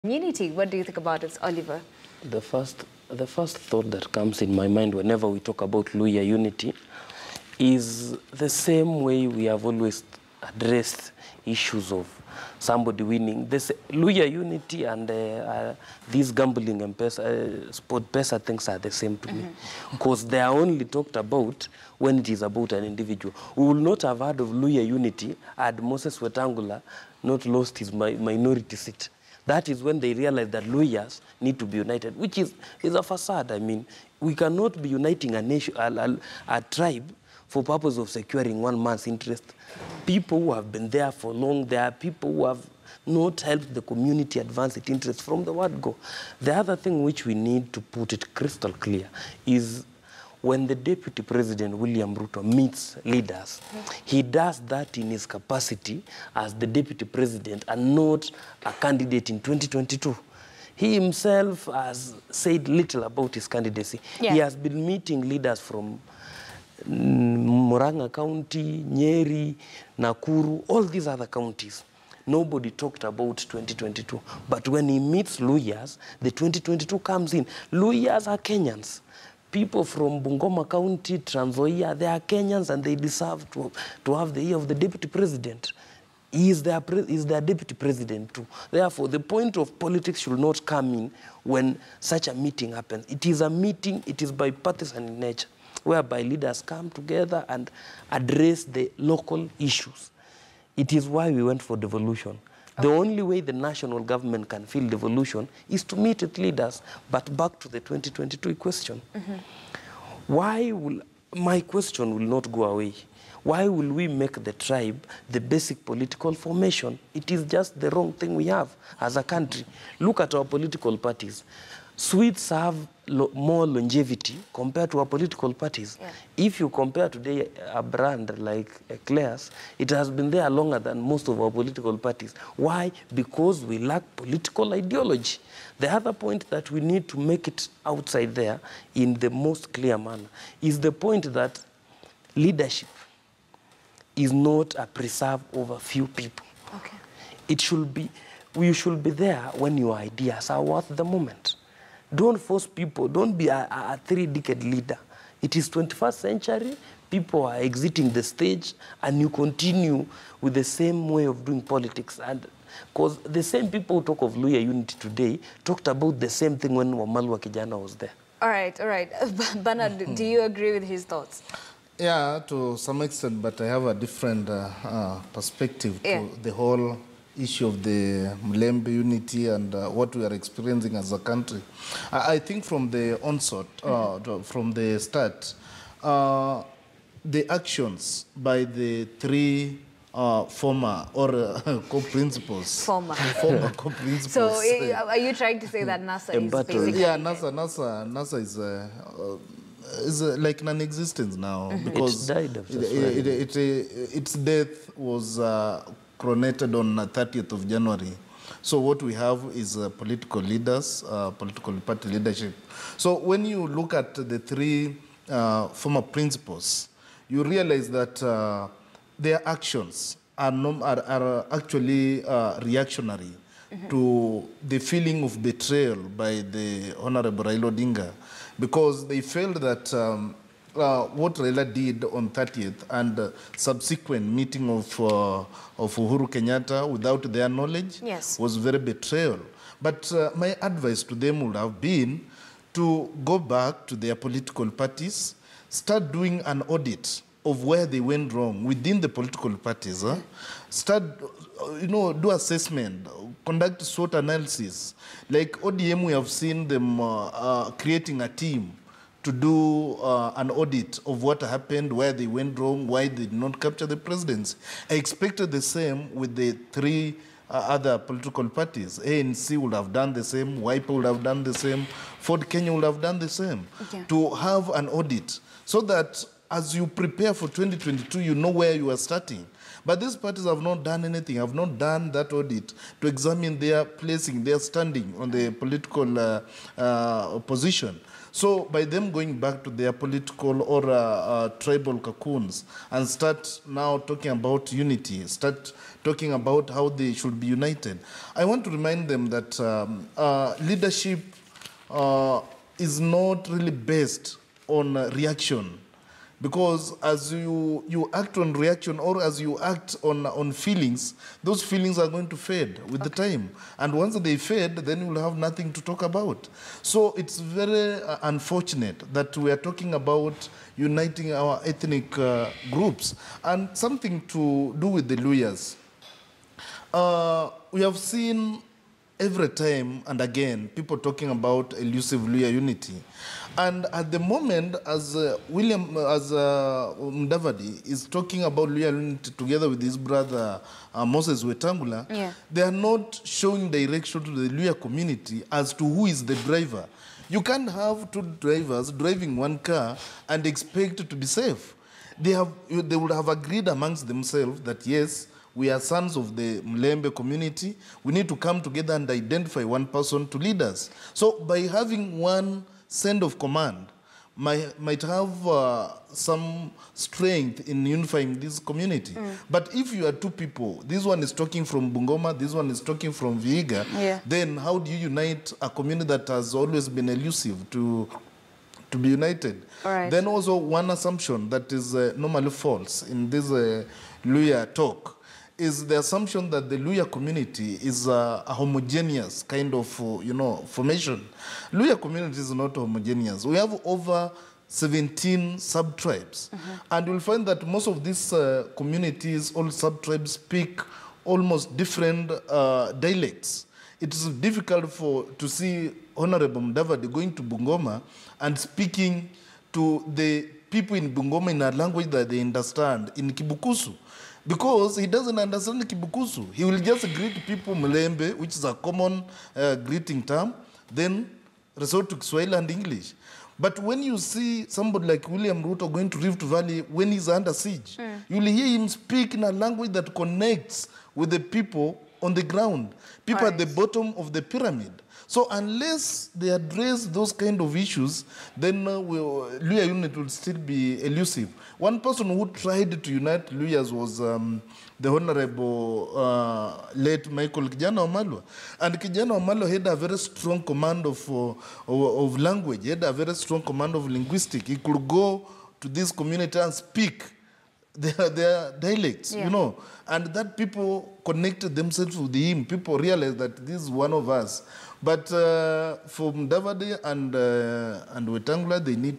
Unity, what do you think about it, Oliver? The first thought that comes in my mind whenever we talk about Luhya unity is the same way we have always addressed issues of somebody winning. This Luhya unity and these gambling and sport pesa things are the same to me, because they are only talked about when it is about an individual. We will not have heard of Luhya unity had Moses Wetangula not lost his minority seat. That is when they realize that Luhyas need to be united, which is a facade. I mean, we cannot be uniting a nation, a tribe, for purpose of securing one man's interest. People who have been there for long, there are people who have not helped the community advance its interests from the word go. The other thing which we need to put it crystal clear is when the Deputy President William Ruto meets leaders, he does that in his capacity as the Deputy President and not a candidate in 2022. He himself has said little about his candidacy. Yeah. He has been meeting leaders from Murang'a County, Nyeri, Nakuru, all these other counties. Nobody talked about 2022. But when he meets Luhyas, the 2022 comes in. Luhyas are Kenyans. People from Bungoma County, Trans Nzoia, they are Kenyans and they deserve to have the ear of the Deputy President. He is their Deputy President too. Therefore, the point of politics should not come in when such a meeting happens. It is a meeting, it is bipartisan in nature, whereby leaders come together and address the local issues. It is why we went for devolution. The only way the national government can feel devolution is to meet with leaders. But back to the 2022 question. My question will not go away. Why will we make the tribe the basic political formation? It is just the wrong thing we have as a country. Look at our political parties. Swedes have more longevity compared to our political parties. Yeah. If you compare today a brand like Echesa, it has been there longer than most of our political parties. Why? Because we lack political ideology. The other point that we need to make it outside there in the most clear manner is the point that leadership is not a preserve over few people. Okay. It should be, we should be there when your ideas are worth the moment. Don't force people. Don't be a three-decade leader. It is 21st century. People are exiting the stage, and you continue with the same way of doing politics. And because the same people who talk of Luhya unity today talked about the same thing when Wamalwa Kijana was there. All right. Bernard, do you agree with his thoughts? Yeah, to some extent, but I have a different perspective to the whole issue of the Mlembe unity and what we are experiencing as a country. I think from the onset, from the start, the actions by the three former or co-principals. Former co-principals. So are you trying to say that NASA is basically... Yeah, NASA is like non-existent now because its death was coronated on 30th of January. So what we have is political leaders, political party leadership. So when you look at the three former principals, you realize that their actions are actually reactionary to the feeling of betrayal by the Honorable Raila Odinga, because they felt that what Raila did on 30th and subsequent meeting of Uhuru Kenyatta without their knowledge was very betrayal. But my advice to them would have been to go back to their political parties, start doing an audit of where they went wrong within the political parties. Start, do assessment, conduct SWOT analysis. Like ODM, we have seen them creating a team to do an audit of what happened, where they went wrong, why they did not capture the presidency. I expected the same with the three other political parties. ANC would have done the same, WIPO would have done the same, Ford Kenya would have done the same. To have an audit so that as you prepare for 2022, you know where you are starting. But these parties have not done anything, have not done that audit to examine their placing, their standing on the political position. So by them going back to their political or tribal cocoons and start now talking about unity, start talking about how they should be united, I want to remind them that leadership is not really based on reaction. Because as you act on reaction or as you act on feelings, those feelings are going to fade with the time. And once they fade, then you'll have nothing to talk about. So it's very unfortunate that we are talking about uniting our ethnic groups. And something to do with the Luhyas. We have seen every time and again people talking about elusive Luhya unity. And at the moment, as Mudavadi is talking about Luhya unity together with his brother Moses Wetangula, they are not showing direction to the Luhya community as to who is the driver. You can't have two drivers driving one car and expect to be safe. They would have agreed amongst themselves that yes, we are sons of the Mlembe community. We need to come together and identify one person to lead us. So by having one send of command might have some strength in unifying this community. But if you are two people, this one is talking from Bungoma, this one is talking from Vihiga, then how do you unite a community that has always been elusive to be united? Then also one assumption that is normally false in this Luhya talk is the assumption that the Luhya community is a homogeneous kind of, formation. Luhya community is not homogeneous. We have over 17 sub-tribes. And you'll find that most of these communities, all sub-tribes, speak almost different dialects. It is difficult to see Honorable Mudavadi going to Bungoma and speaking to the people in Bungoma in a language that they understand, in Kibukusu. Because he doesn't understand Kibukusu. He will just greet people Mlembe, which is a common greeting term, then resort to Kiswahili and English. But when you see somebody like William Ruto going to Rift Valley when he's under siege, you'll hear him speak in a language that connects with the people on the ground, people at the bottom of the pyramid. So unless they address those kind of issues, then Luhya unit will still be elusive. One person who tried to unite Luhyas was the Honorable late Michael Kijana Wamalwa. And Kijana Wamalwa had a very strong command of language. He had a very strong command of linguistics. He could go to this community and speak their dialects, and that people connected themselves with him. People realized that this is one of us. But for Mudavadi and Wetangula, they need to